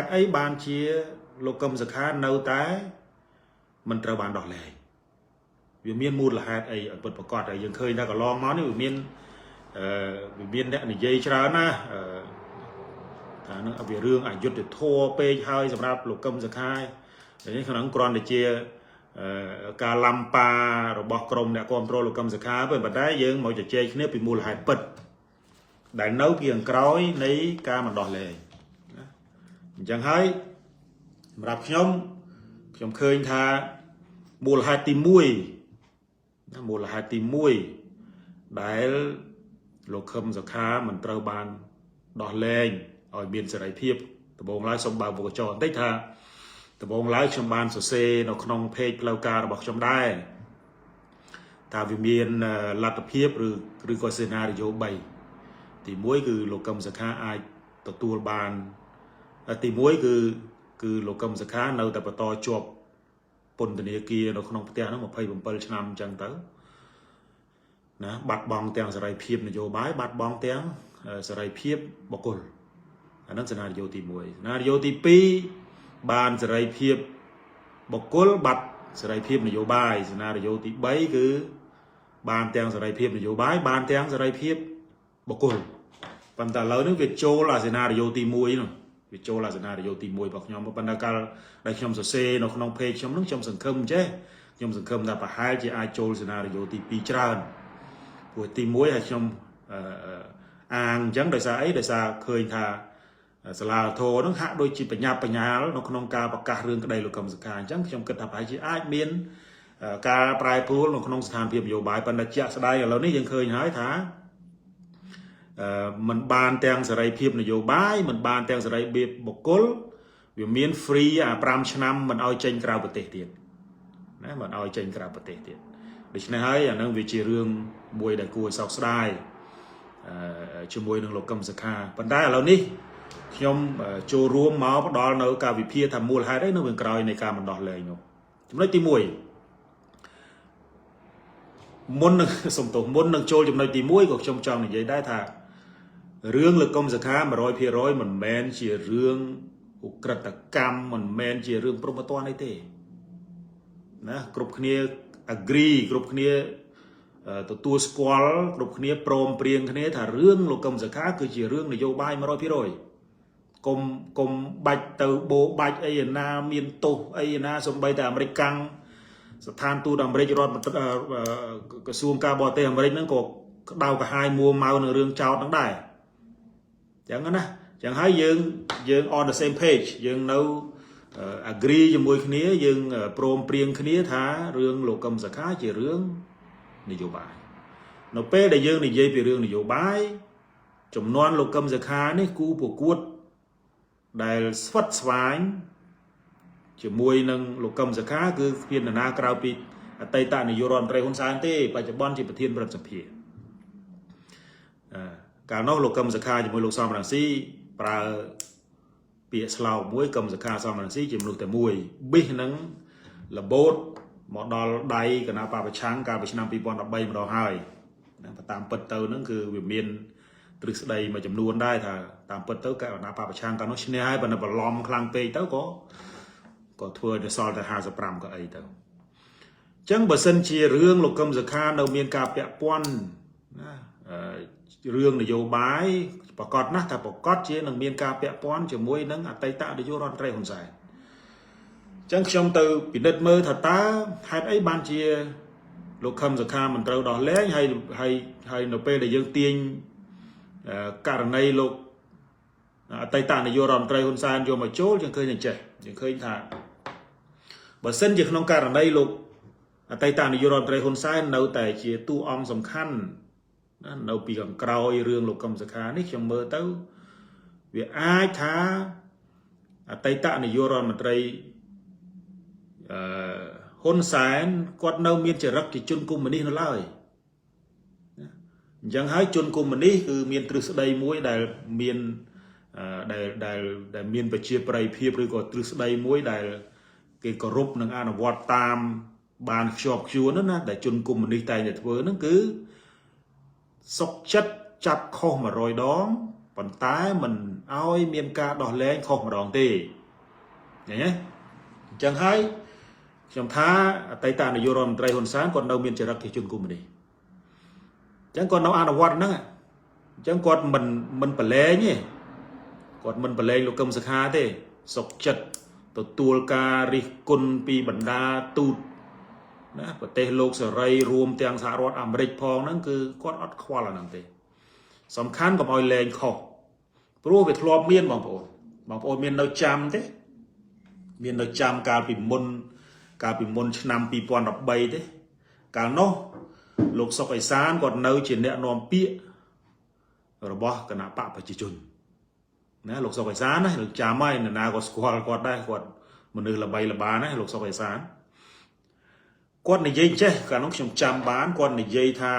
ấy ban chia lô cầm giặc khá nâu tái mình trở bàn đỏ lệ vì miên mua là hạt ấy ở bật bạc cọt ấy dừng khơi ta có lo món vì miên đã dây cho na nó ở về rương ảnh dứt để thua pe hai sầm rạp lô cầm giặc hai để khả năng còn để chia cà lam pa rồi bọc crom để control lô cầm giặc khá với bật đá dương mọi chuyện chơi khi nếp bị mua là hạt bật đại nấu kiềng cối lấy ca mà đỏ lệ chẳng hayรับខ្ញុំឃើញថាមូលហេតុទី1មូលហេតុទី1ដែលលោកខឹមសុខាមិនត្រូវបានដោះលែងឲ្យមានសេរីភាពដំបូងឡើយសូមបើកវគ្គចបន្តិចថាដំបូងឡើយខ្ញុំបានសរសេរនៅក្នុង page ផ្លូវការរបស់ខ្ញុំដែរថាវាមានលទ្ធភាពឬក៏សេណារីយ៉ូ3ទី1គឺលោកខឹមសុខាអាចទទួលបានទី1គឺលោកកឹមសុខានៅតែបន្តជាប់ពន្ធនាគារនៅក្នុងផ្ទះហ្នឹង27ឆ្នាំអញ្ចឹងទៅណាបាត់បង់ទាំងសេរីភាពនយោបាយបាត់បង់ទាំងសេរីភាពបុគ្គលអាហ្នឹងសេណារីយ៉ូទី1សេណារីយ៉ូទី2បានសេរីភាពបុគ្គលបាត់សេរីភាពនយោបាយសេណារីយ៉ូទី3គឺបានទាំងសេរីភាពនយោបាយបានទាំងសេរីភាពបុគ្គលប៉ុន្តែឥឡូវនេះវាចូលអាសេណារីយ៉ូទី1នោះវាចូលអាសេណារីយ៉ូទី1របស់ខ្ញុំប៉ុន្តែកាលដែលខ្ញុំសរសេរនៅក្នុង page ខ្ញុំនឹងខ្ញុំសង្ឃឹមចេះខ្ញុំសង្ឃឹមថាប្រហែលជាអាចចូលសេណារីយ៉ូទី2ច្រើនព្រោះទី1ឲ្យខ្ញុំអាងអញ្ចឹងដោយសារអីដោយសារឃើញថាសាលាធរនឹងហាក់ដូចជាបញ្ញាបញ្ញាលនៅក្នុងការប្រកាសរឿងក្តីលោកកឹមសុខាអញ្ចឹងខ្ញុំគិតថាប្រហែលជាអាចមានការប្រែប្រួលនៅក្នុងស្ថានភាពនយោបាយប៉ុន្តែជាក់ស្ដែងឥឡូវនេះយើងឃើញហើយថាมันបានទាំងសេរីភាពនយោបាយมันបានទាំងសេរីភាពបុគ្គលវាមាន free 5ឆ្នាំมันឲ្យចេញក្រៅប្រទេសទៀតណាมันឲ្យចេញក្រៅប្រទេសទៀតដូច្នេះហើយអានឹងវាជារឿងមួយដែលគួរឲ្យសោកស្ដាយជាមួយនឹងលោកកឹមសុខាប៉ុន្តែឥឡូវនេះខ្ញុំចូលរួមមកផ្ដល់នៅការវិភាគថាមូលហេតុអីនៅខាងក្រោយនៃការបណ្ដោះលែងនោះចំណុចទី1មុននឹងចូលចំណុចទី1ក៏ខ្ញុំចង់និយាយដែរថារឿងលោកកឹមសុខា 100% មិនមែនជារឿងឧក្រិដ្ឋកម្មមិនមែនជារឿងព្រហ្មទណ្ឌអីទេណាគ្រប់គ្នា agree គ្រប់គ្នាទទួលស្គាល់គ្រប់គ្នាព្រមព្រៀងគ្នាថារឿងលោកកឹមសុខាគឺជារឿងនយោបាយ 100% កុំបាច់ទៅបោបាច់អីណាមានទោសអីណាសំបីតែអាមេរិកកាំងស្ថានទូតអាមេរិករដ្ឋក្រសួងការបរទេសអាមេរិកហ្នឹងក៏ក្តៅក្រហាយមួម៉ៅនឹងរឿងចោតហ្នឹងដែរចឹងណាចឹងហើយយើង on the same page យើងនៅ agree ជាមួយគ្នាយើងព្រមព្រៀងគ្នាថារឿងលោកកឹមសុខាជារឿងនយោបាយនៅពេលដែលយើងនិយាយពីរឿងនយោបាយចំនួនលោកកឹមសុខានេះគូប្រកួតដែលស្វិតស្វាញជាមួយនឹងលោកកឹមសុខាគឺគ្មាននរណាក្រៅពីអតីតនាយករដ្ឋមន្ត្រីហ៊ុនសែនទេបច្ចុប្បន្នជាប្រធានរដ្ឋសភាកាលនោះលោកកឹមសុខាជាមួយលោកសំរងស៊ីប្រើពាក្យស្លោកមួយកឹមសុខាសំរងស៊ីជាមនុស្សតែមួយប៊ីសនឹងលបូតមកដល់ដៃគណៈបព្វប្រឆាំងកាលពីឆ្នាំ2013ម្ដងហើយតាមពិតទៅហ្នឹងគឺវាមានទ្រឹស្ដីមួយចំនួនដែរថាតាមពិតទៅគណៈបព្វប្រឆាំងកាលនោះឈ្នះហើយប៉ុន្តែបន្លំខ្លាំងពេកទៅក៏ធ្វើឲ្យសល់តែ55ក៏អីទៅអញ្ចឹងបើសិនជារឿងលោកកឹមសុខានៅមានការពាក់ព័ន្ធណារឿងនយោបាយប្រកាសណាស់ថាប្រកាសជានឹងមានការពាក់ព័ន្ធជាមួយនឹងអតីតនាយករដ្ឋមន្ត្រីហ៊ុនសែនអញ្ចឹងខ្ញុំទៅពិនិត្យមើលថាតើហេតុអីបានជាលោកខឹមសុខាមិនត្រូវដោះលែងហើយនៅពេលដែលយើងទាញករណីលោកអតីតនាយករដ្ឋមន្ត្រីហ៊ុនសែនយកមកចូលយើងឃើញអញ្ចេះយើងឃើញថាបើសិនជាក្នុងករណីលោកអតីតនាយករដ្ឋមន្ត្រីហ៊ុនសែននៅតែជាតួអង្គសំខាន់នៅពីខាងក្រោយរឿងលោកកឹមសុខានេះខ្ញុំមើលទៅវាអាចថាអតីតនាយករដ្ឋមន្ត្រីហ៊ុនសែនគាត់នៅមានចរិតជាជនកុម្មុយនីសនៅឡើយអញ្ចឹងហើយជនកុម្មុយនីសគឺមានទ្រឹស្ដីមួយដែលមានដែលមានប្រជាប្រិយភាពឬក៏ទ្រឹស្ដីមួយដែលគេគោរពនិងអនុវត្តតាមបានខ្ជាប់ខ្ជួនណាដែលជនកុម្មុយនីសតែងតែធ្វើហ្នឹងគឺសុកចិត្តចាប់ខុស100ដង ប៉ុន្តែមិនឲ្យមានការដោះលែងខុសម្ដងទេឃើញទេអញ្ចឹងហើយខ្ញុំថាអតីតនាយករដ្ឋមន្ត្រីហ៊ុនសែនគាត់នៅមានចរិតជាជនកុម្មុយនីសអញ្ចឹងគាត់នៅអនុវត្តហ្នឹងអញ្ចឹងគាត់មិនប្រឡែងទេគាត់មិនប្រឡែងលោកកឹមសុខាទេសុខចិត្តទទួលការរិះគន់ពីបណ្ដាទូតណាប្រទេសលោកសេរីរួមទាំងសហរដ្ឋអាមេរិកផងហ្នឹងគឺគាត់អត់ខ្វល់អាហ្នឹងទេសំខាន់កុំឲ្យលែងខុសព្រោះវាធ្លាប់មានបងប្អូនមាននៅចាំទេមាននៅចាំកាលពីមុនឆ្នាំ2013ទេកាលនោះលោកសុកអេសានគាត់នៅជាអ្នកនាំពាក្យរបស់គណៈបកប្រជាជនណាលោកសុកអេសានណាលោកចាំហើយនរណាក៏ស្គាល់គាត់ដែរគាត់មនុស្សល្បីល្បាណាលោកសុកអេសានគាត់និយាយចេះកាលនោះខ្ញុំចាំបានគាត់និយាយថា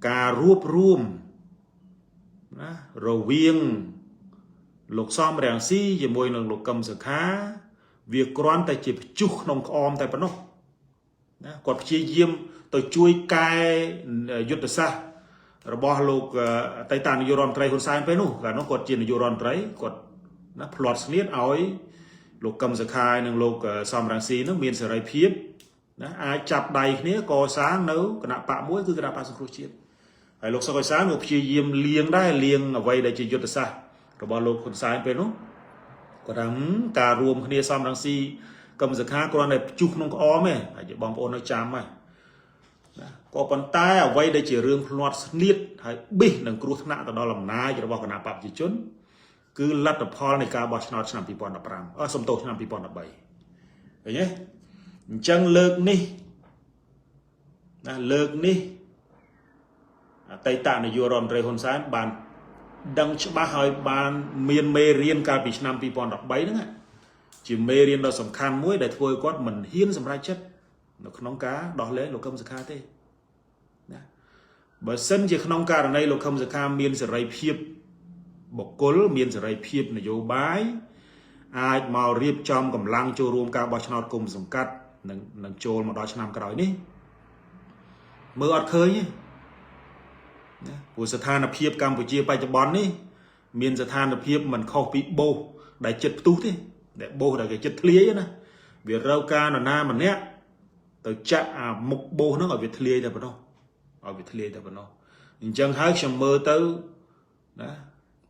ការរួបរวมណារវាងលោកសំរងស៊ីជាមួយនឹងលោកកឹមសុខាវាគ្រាន់តែជាព្យុះក្នុងក្អមតែប៉ុណ្ណោះណាគាត់ព្យាយាមទៅជួយកែយុទ្ធសាស្ត្ររបស់លោកអតីតនាយករដ្ឋមន្ត្រីហ៊ុនសែនពេលនោះកាលនោះគាត់ជានាយករដ្ឋមន្ត្រីគាត់ណាផ្្លាត់ស្នៀតឲ្យលោកកឹមសុខានិងលោកសំរងស៊ីនឹងមានសេរីភាពណាអាចចាប់ដៃគ្នាកសាងនៅគណៈបកមួយគឺគណៈបកសង្គ្រោះជាតិហើយលោកសុកអេសានក៏ព្យាយាមលៀងដែរលៀងអ្វីដែលជាយុទ្ធសាស្ត្ររបស់លោកហ៊ុនសែនពេលនោះគាត់ថាការរួមគ្នាសំរងស៊ីកឹមសុខាគ្រាន់តែព្យុះក្នុងក្អមទេហើយបងប្អូននៅចាំហើយណាក៏ប៉ុន្តែអ្វីដែលជារឿងភ្លាត់ស្នៀតហើយបិសនឹងគ្រោះថ្នាក់ទៅដល់អំណាចរបស់គណៈបព្វជិជនគឺលទ្ធផលនៃការបោះឆ្នោតឆ្នាំ2015សំទោសឆ្នាំ2013ឃើញទេអញ្ចឹងលើកនេះអតីតនាយករដ្ឋមន្ត្រីហ៊ុនសែនបានដឹងច្បាស់ហើយបានមានមេរៀនកាលពីឆ្នាំ2013ហ្នឹងជាមេរៀនដ៏សំខាន់មួយដែលធ្វើឲ្យគាត់មិនហ៊ានសម្រេចចិត្តនៅក្នុងការដោះលែងលោកកឹមសុខាទេណាបើសិនជាក្នុងករណីលោកកឹមសុខាមានសេរីភាពបុគ្គលមានសេរីភាពនយោបាយអាចមករៀបចំកម្លាំងចូលរួមការបោះឆ្នោតគុំសង្កាត់នឹងចូលមកដល់ឆ្នាំក្រោយនេះមើលអត់ឃើញទេណាព្រោះស្ថានភាពកម្ពុជាបច្ចុប្បន្ននេះមានស្ថានភាពមិនខុសពីបោសដែលចិត្តផ្ទុះទេដែលបោសដែលគេចិត្តធ្លាយណាវារកការនរណាម្នាក់ទៅចាក់អាមុខបោសហ្នឹងឲ្យវាធ្លាយតែប៉ុណ្ណោះអញ្ចឹងហើយខ្ញុំមើលទៅណា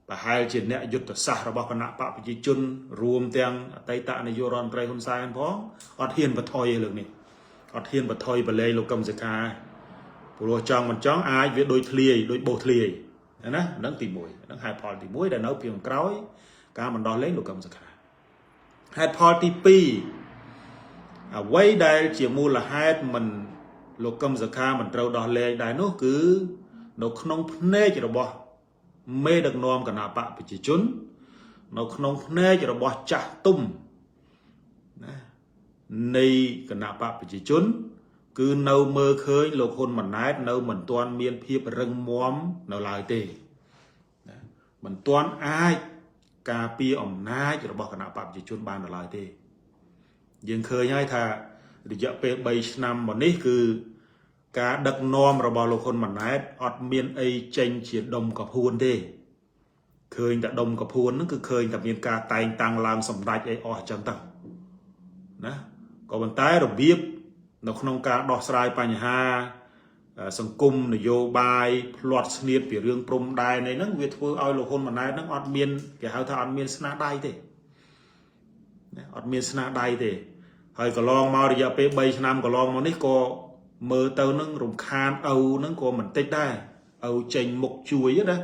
ប្រហែលជាអ្នកយុទ្ធសាស្ត្ររបស់គណៈបកប្រជាជនរួមទាំងអតីតនាយករដ្ឋមន្ត្រីហ៊ុនសែនផងអត់ហ៊ានបន្ថយទេលើកនេះអត់ហ៊ានបន្ថយបលែងលោកកឹមសុខាព្រោះចង់មិនចង់អាចវាដូចធ្លាយដូចបោសធ្លាយណាហ្នឹងទី1ហ្នឹងហេតុផលទី1ដែលនៅពីក្រោយការបណ្ដោះលែងលោកកឹមសុខាហេតុផលទី2អ្វីដែលជាមូលហេតុមិនលោកកឹមសុខាមិនត្រូវដោះលែងដែរនោះគឺនៅក្នុងភ្នែករបស់មេដឹកនាំគណៈបកប្រជាជននៅក្នុងភ្នែករបស់ចាស់ទុំណានៃគណៈបកប្រជាជនគឺនៅមើលឃើញលោកហ៊ុនម៉ាណែតនៅមិនទាន់មានភាពរឹងមាំនៅឡើយទេណាមិនទាន់អាចការពារអំណាចរបស់គណៈបកប្រជាជនបាននៅឡើយទេយើងឃើញហើយថារយៈពេល3ឆ្នាំមកនេះគឺការដឹកនាំរបស់លោកហ៊ុនម៉ាណែតអត់មានអីចេញជាដុំកពួនទេឃើញតែដុំកពួនហ្នឹងគឺឃើញតែមានការតែងតាំងឡើងសម្ដេចអីអស់អញ្ចឹងទៅណាក៏ប៉ុន្តែរបៀបនៅក្នុងការដោះស្រាយបញ្ហាសង្គមនយោបាយផ្្លាត់ស្នៀតពីរឿងព្រំដែនហ្នឹងវាធ្វើឲ្យលោកហ៊ុនម៉ាណែតហ្នឹងអត់មានគេហៅថាអត់មានស្នាដៃទេណាអត់មានស្នាដៃទេហើយកន្លងមករយៈពេល3ឆ្នាំកន្លងមកនេះក៏មើលទៅនឹងរំខានឪហ្នឹងក៏មិនតិចដែរឪចេញមុខជួយណា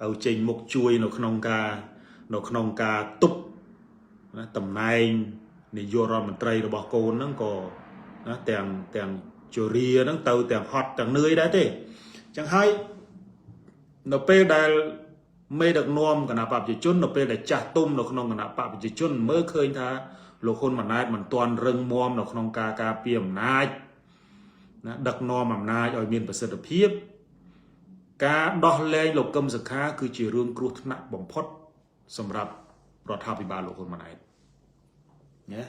ឪចេញមុខជួយនៅក្នុងការទប់ណាតំណែងនាយករដ្ឋមន្ត្រីរបស់កូនហ្នឹងក៏ណាទាំងជរាហ្នឹងទៅទាំងហត់ទាំងនឿយដែរទេអញ្ចឹងហើយនៅពេលដែលមេដឹកនាំគណៈបព្វជិជននៅពេលដែលចាស់ទុំនៅក្នុងគណៈបព្វជិជនមើលឃើញថាលោកហ៊ុនម៉ាណែតមិនទាន់រឹងមាំនៅក្នុងការពារអំណាចណាដឹកនាំអំណាចឲ្យមានប្រសិទ្ធភាពការដោះលែងលោកកឹមសុខាគឺជារឿងគ្រោះថ្នាក់បំផុតសម្រាប់រដ្ឋាភិបាលលោកហ៊ុនម៉ាណែតណា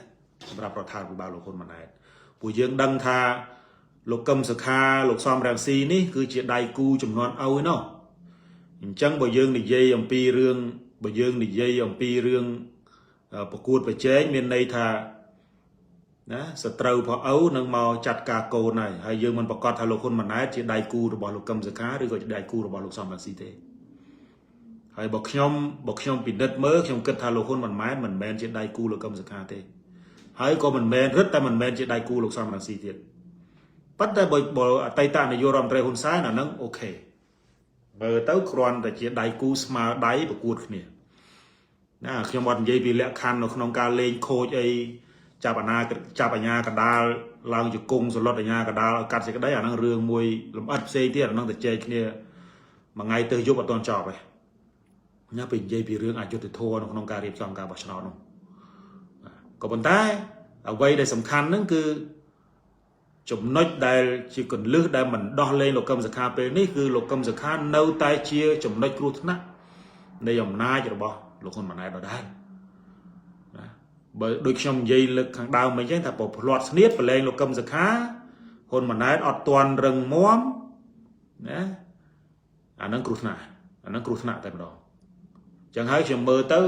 សម្រាប់រដ្ឋាភិបាលលោកហ៊ុនម៉ាណែតពួកយើងដឹងថាលោកកឹមសុខាលោកសំរងស៊ីនេះគឺជាដៃគូចំនួនឪឯណោះ chẳng bởi dương này dây ông pi rương bởi dương này dây ông pi rươngประกวดประเจงមានន័យថាណាសត្រូវផអ៊ូនឹងមកចាត់ការកូនហើយយើងមិនប្រកាសថាលោកហ៊ុនម៉ាណែតជាដៃគូរបស់លោកកឹមសុខាឬក៏ជាដៃគូរបស់លោកសំរងស៊ីទេហើយបើខ្ញុំពិនិត្យមើលខ្ញុំគិតថាលោកហ៊ុនម៉ាណែតមិនមែនជាដៃគូលោកកឹមសុខាទេហើយក៏មិនមែនរឹតតែមិនមែនជាដៃគូលោកសំរងស៊ីទៀតប៉ុន្តែបើអតីតនាយករដ្ឋមន្ត្រីហ៊ុនសែនអានឹងអូខេបើទៅគ្រាន់តែជាដៃគូស្មើដៃប្រកួតគ្នាណាខ្ញុំអត់និយាយពីលក្ខខណ្ឌនៅក្នុងការលេងខូចអីចាប់អាញាកដាលឡើងជង្គង់សឡុតអាញាកដាលឲ្យកាត់សេចក្តីអាហ្នឹងរឿងមួយលំអិតផ្សេងទៀតអាហ្នឹងទៅចែកគ្នាមួយថ្ងៃទៅយប់អត់ទាន់ចប់ទេញ៉ាំទៅនិយាយពីរឿងអយុត្តិធម៌នៅក្នុងការរៀបចំការបោះឆ្នោតនោះក៏ប៉ុន្តែអ្វីដែលសំខាន់ហ្នឹងគឺចំណុចដែលជាកន្លឹះដែលមិនដោះលែងលោកកឹមសុខាពេលនេះគឺលោកកឹមសុខានៅតែជាចំណុចគ្រោះថ្នាក់នៃអំណាចរបស់លោកហ៊ុនម៉ាណែតដដែលណាបើដូចខ្ញុំនិយាយលើកខាងដើមមិញអញ្ចឹងថាបើផ្លាត់ស្នៀតប្រឡែងលោកកឹមសុខាហ៊ុនម៉ាណែតអត់ទាន់រឹងមាំណាអានឹងគ្រោះថ្នាក់តែម្ដងអញ្ចឹងហើយខ្ញុំមើលទៅ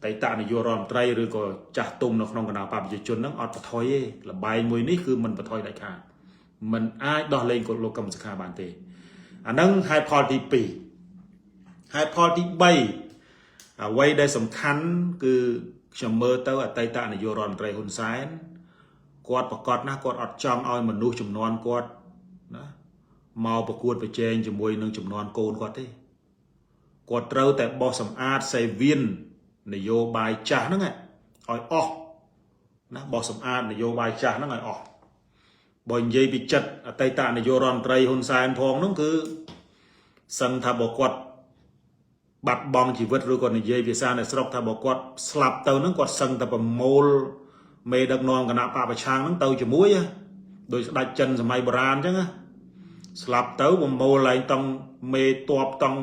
តៃតនាយករដ្ឋមន្ត្រីឬក៏ចាស់ទុំនៅក្នុងគណៈបព្វជិជនហ្នឹងអត់បថុយទេលបែងមួយនេះគឺមិនបថុយដាច់ខាតមិនអាចដោះលែងលោកកឹមសុខាបានទេអាហ្នឹងហេតុផលទី2ហេតុផលទី3អ្វីដែលសំខាន់គឺខ្ញុំមើលទៅអតីតនាយករដ្ឋមន្ត្រីហ៊ុនសែនគាត់ប្រកាសណាគាត់អត់ចង់ឲ្យមនុស្សចំនួនគាត់ណាមកប្រកួតប្រជែងជាមួយនឹងចំនួនកូនគាត់ទេគាត់ត្រូវតែបោះសម្អាតសេវៀននយោបាយចាស់ហ្នឹងឲ្យអស់ណាបោះសម្អាតនយោបាយចាស់ហ្នឹងឲ្យអស់បើនិយាយពីចិត្តអតីតនាយករដ្ឋមន្ត្រីហ៊ុនសែនផងហ្នឹងគឺសឹងថាបើគាត់បាត់បង់ជីវិតឬក៏និយាយភាសានៅស្រុកថាបើគាត់ស្លាប់ទៅហ្នឹងគាត់សឹងតែប្រមូលមេដឹកនាំគណៈបកប្រឆាំងហ្នឹងទៅជាមួយដោយស្ដេចចិនសម័យបុរាណអញ្ចឹងស្លាប់ទៅប្រមូលឡើងតង់មេតបតង់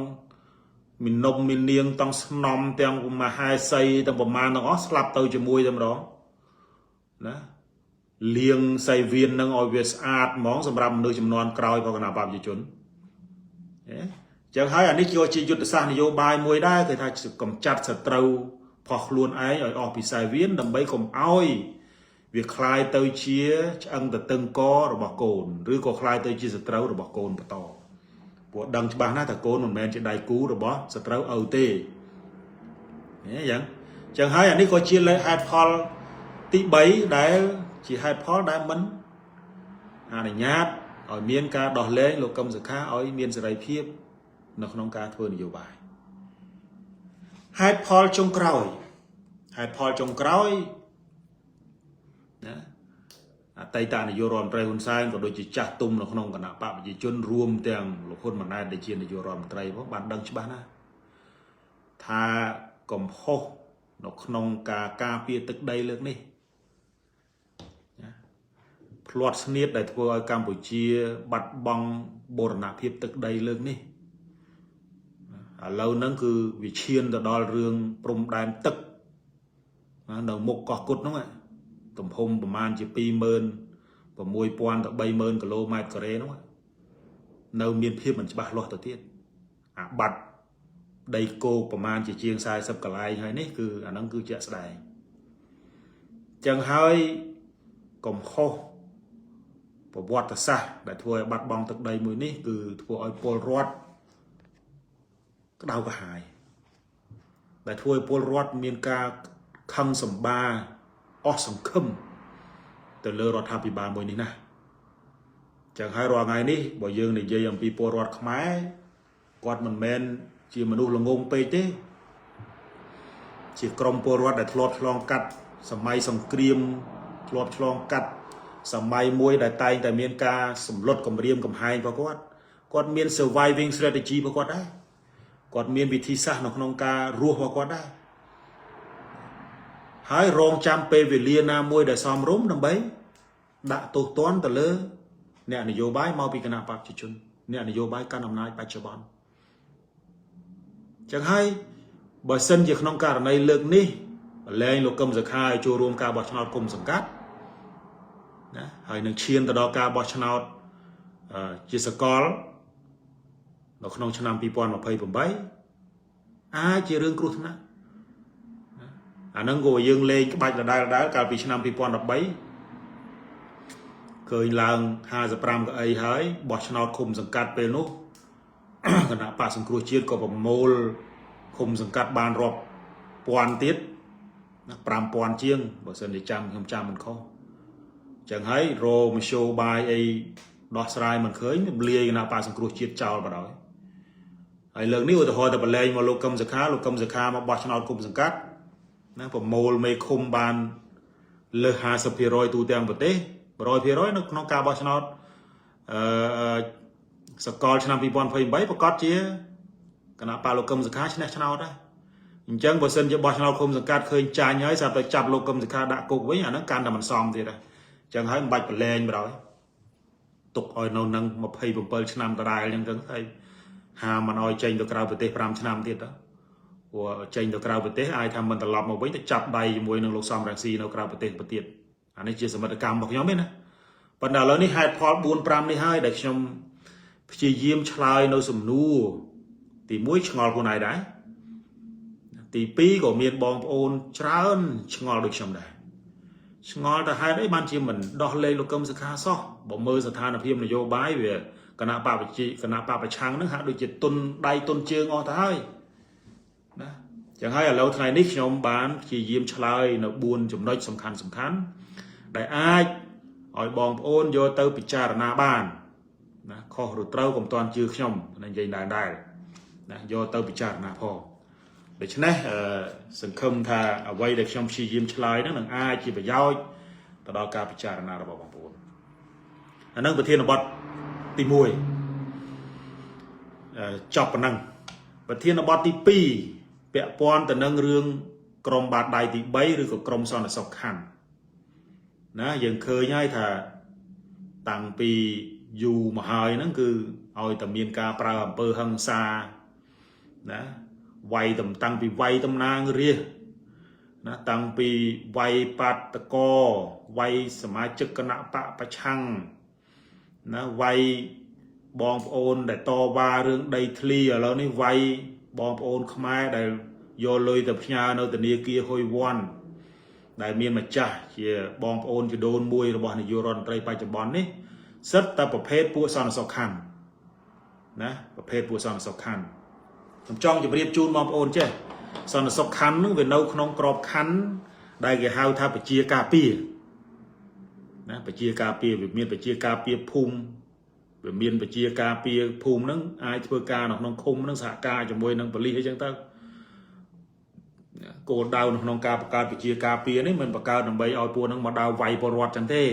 មីនំមីនាងតង់ស្នំទាំងមហាសីទាំងប្រមាណទាំងអស់ស្លាប់ទៅជាមួយតែម្ដងណាលាងសៃវៀននឹងឲ្យវាស្អាតហ្មងសម្រាប់មនុស្សចំនួនក្រោយរបស់គណៈបព្វជិជនចឹងហើយអានេះជាយុទ្ធសាស្ត្រនយោបាយមួយដែរគឺថាកំចាត់សត្រូវផុសខ្លួនឯងឲ្យអស់ពីសៃវៀនដើម្បីកុំឲ្យវាคล้ายទៅជាឆ្អឹងតឹងករបស់កូនឬក៏คล้ายទៅជាសត្រូវរបស់កូនបន្តព្រោះដឹងច្បាស់ណាស់ថាកូនមិនមែនជាដៃគូរបស់សត្រូវឪទេចឹងហើយអានេះក៏ជាហេតុផលទី3ដែលជាហេតុផលដែលមិនអនុញ្ញាតឲ្យមានការដោះលែងលោកកឹមសុខាឲ្យមានសេរីភាពនៅក្នុងការធ្វើនយោបាយហេតុផលចុងក្រោយណាអតីតនាយករដ្ឋមន្ត្រីហ៊ុនសែនក៏ដូចជាចាស់ទុំនៅក្នុងគណៈបព្វជិជនរួមទាំងលោកហ៊ុនម៉ាណែតដែលជានាយករដ្ឋមន្ត្រីផងបានដឹងច្បាស់ណាស់ថាកំហុសនៅក្នុងការការពារទឹកដីលើកនេះណាផ្លាត់ស្នៀតដែលធ្វើឲ្យកម្ពុជាបាត់បង់បូរណភាពទឹកដីលើកនេះឥឡូវហ្នឹងគឺវាឈានទៅដល់រឿងព្រំដែនទឹកនៅមុខកោះគុតហ្នឹងទំហំប្រមាណជា26000 ទៅ30000គីឡូម៉ែត្រការ៉េហ្នឹងនៅមានភាពមិនច្បាស់លាស់ទៅទៀតអាបាត់ដីគោកប្រមាណជាជាង40កន្លែងហើយនេះគឺអាហ្នឹងគឺជាក់ស្ដែងចឹងហើយកំហុសប្រវត្តិសាស្ត្រដែលធ្វើឲ្យបាត់បង់ទឹកដីមួយនេះគឺធ្វើឲ្យពលរដ្ឋក្តៅក្រហាយដែលធ្វើឲ្យពលរដ្ឋមានការខឹងសម្បាអស់សង្ឃឹមទៅលើរដ្ឋាភិបាលមួយនេះណាចឹងហើយរាល់ថ្ងៃនេះបើយើងនិយាយអំពីពលរដ្ឋខ្មែរគាត់មិនមែនជាមនុស្សល្ងងពេកទេជាក្រុមពលរដ្ឋដែលធ្លាប់ឆ្លងកាត់សម័យសង្គ្រាមធ្លាប់ឆ្លងកាត់សម័យមួយដែលតែងតែមានការសម្លុតគំរាមកំហែងរបស់គាត់មាន surviving strategy របស់គាត់ដែរគាត់មានវិធីសាស្ត្រនៅក្នុងការរស់របស់គាត់ដែរហើយរងចាំពេលវេលាណាមួយដែលសមរម្យដើម្បីដាក់ទោសទណ្ឌទៅលើអ្នកនយោបាយមកពីគណៈបព្វជិជនអ្នកនយោបាយកាន់អំណាចបច្ចុប្បន្នចឹងហើយបើសិនជាក្នុងករណីលើកនេះលែងលោកកឹមសុខាឲ្យចូលរួមការបោះឆ្នោតគុំសង្កាត់ណាហើយនឹងឈានទៅដល់ការបោះឆ្នោតជាសកល nó không cho năm pipon mà phơi bầm bấy ai chỉ riêng cruh na anh đang ngồi dương lên cái bạch là đá cả vì năm pipon đập bấy cười làng 25 cái ấy hỡi bỏ cho nó khum dừng cắt bên nút cái nắp bát sừng cua chiết có bầm mol khum dừng cắt bàn rọp pon tiết pram pon chiêng bỏ sân để trăm mình khó chẳng thấy rồi mình show bài ấy đọt sai mình khơi mình lia cái nắp bát sừng cua chiết trào vào đó ấy lầnนี้tôi hỏiแต่เลยมาลูกกำจะค้ามาbỏ cho nó khum dừng cắtนะผมมลไม่คุมบานเลือหาสปีรอยตูเตียงประเทศรอยพีร้อยน้องกาบอชนอตสกอลชนะปีบอลเพย์ใบประกอบเชียขณะปาโลกมสกัดชนะชนะได้จังบอสเซนจะบอชนอตคุมสกัดเคยจ่ายย้ายสับไปจับโลกมสกัดดักกุกไว้อันนั้นการทำมันซ้อมทีได้จังให้มันใบเป็นแรงไปเลยตกอ้อยนนังมาเพย์ผมเปิลชนะตรายยังจังให้หามันอ้อยเจนตัวกราวประเทศพรามชนะทีได้ว่าเจนตัวกราวประเทศไอ้ทำมันตลอดมาไว้จะจับใบมวยหนึ่งลูกซ้อมแรงซีนกราวประเทศอันนี้จะสมรรถกรรมบอกย้อมไหมนะปัญหาเรานี่หายพอบุญปรามนี่ให้เด็กชมพิจิมชลายในสมนูตีมุ้ยชงอลคนไหนได้ตีปีก็มีบองโอนชราอนชงอลเด็กชมได้ชงอลแต่ให้ได้บ้านจีเหมือนดอกเลยลูกกำสกัดซ้อบอกมือสถานพิมพ์นโยบายเวียคณะป่าปิจิคณะป่าประชังนึกหาโดยจิตตุนใดตุนเชิงออท้ายนะอย่างให้เราไทยนิชมบ้านพิจิมชลายในบุญจุ่มน้อยสำคัญได้อ้ายอ้อยบองโอนโยเตอร์ปิจารณาบ้านนะข้อหรือเต้ากับตอนจื้อขยมนั่นยังได้นะโยเตอร์ปิจารณาพอเดี๋ยวฉะนั้นสังคมถ้าเอาไว้เด็กชมชียิมชลายนั่นหนึ่งอ้ายจีบย่อยต่อดการปิจารณาระบบบองโอนอันนั้นประเทศนบดตีมวยจอบปนังประเทศนบดตีปีเปียปอนแต่นั่งเรื่องกรมบาดใดตีใบหรือกับกรมซอนสกขันนะยังเคยง่ายถ้าต่างปีอยู่มาหายนั่นคือเอาแต่เมียนกาปลาเปอร์ฮังซานะวัยต่ำตั้งปีวัยตำนางเรียนะตั้งปีวัยปัตตะกอวัยสมาชิกคณะปะประชังนะวัยบองโอนแต่ต่อวาเรื่องใดทลีแล้วนี่วัยบองโอนขมายแต่โยเลยแต่พญาเนอแต่เนียกีฮอยวอนได้เมียนมาจ้าเชียบองโอนจะโดนมวยระบอบในยูรอนไตรปัจจุบันนี่สัตว์ประเภทปัวซอนสกขันนะประเภทปัวซอนสกขันผมจ้องจะเรียบจูนบองโอนเจ้ซอนสกขันนึกเป็นเอาขนมกรอบขันได้แก่ฮาวท่าปะเจียกาปีนะปะเจียกาปีแบบเมียนปะเจียกาปีภูมิแบบเมียนปะเจียกาปีภูมินั่งไอเพื่อการของน้องคมนั่งสากาจะมวยนั่งปลีให้จังตั้งโกดาวน้องกาประกาศปิจิกาเปียนี่มันประกาศนำใบเอาตัวน้องมาดาวไวปรวัตจันเต้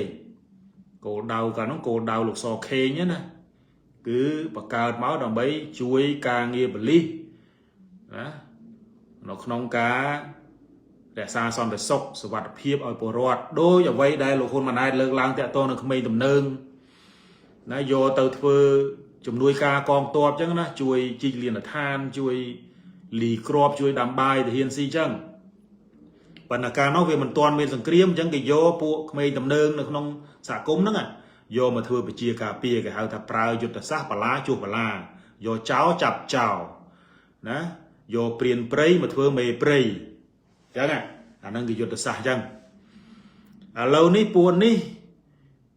โกดาวกับน้องโกดาวลูกซอเคเนี่ยนะคือประกาศเมาส์นำใบช่วยการเงียบลีนะน้องกาแต่ซาซอนแต่ซกสวัสดิ์เพียบเอาปรวัตโดยอย่าไว้ได้ลูกคนมาได้เลิกล้างแต่ตัวนึงขมิ้นตุ่มนึงนะโยเตอร์เฟอร์จุ่มนุยกากองตัวจังนะช่วยจิเลียนทานช่วยหลีกรอบช่วยดำใบแต่เฮียนซีจังปัญหาการนอกเวมันตอนเมนสังเกรียมจังกับโยปูขมิ้นตุ่มนึงในน้องสะกุมนั่งอ่ะโยมาเธอไปเจียกาเปียกับเขาถ้าปลายจุดแต่ซาปลาจูปลาโยเจ้าจับเจ้านะโยเปลี่ยนเปรย์มาเธอไม่เปรย์จังอ่ะอันนั้นคือจุดแต่ซาจังเรานี่ปวนนี่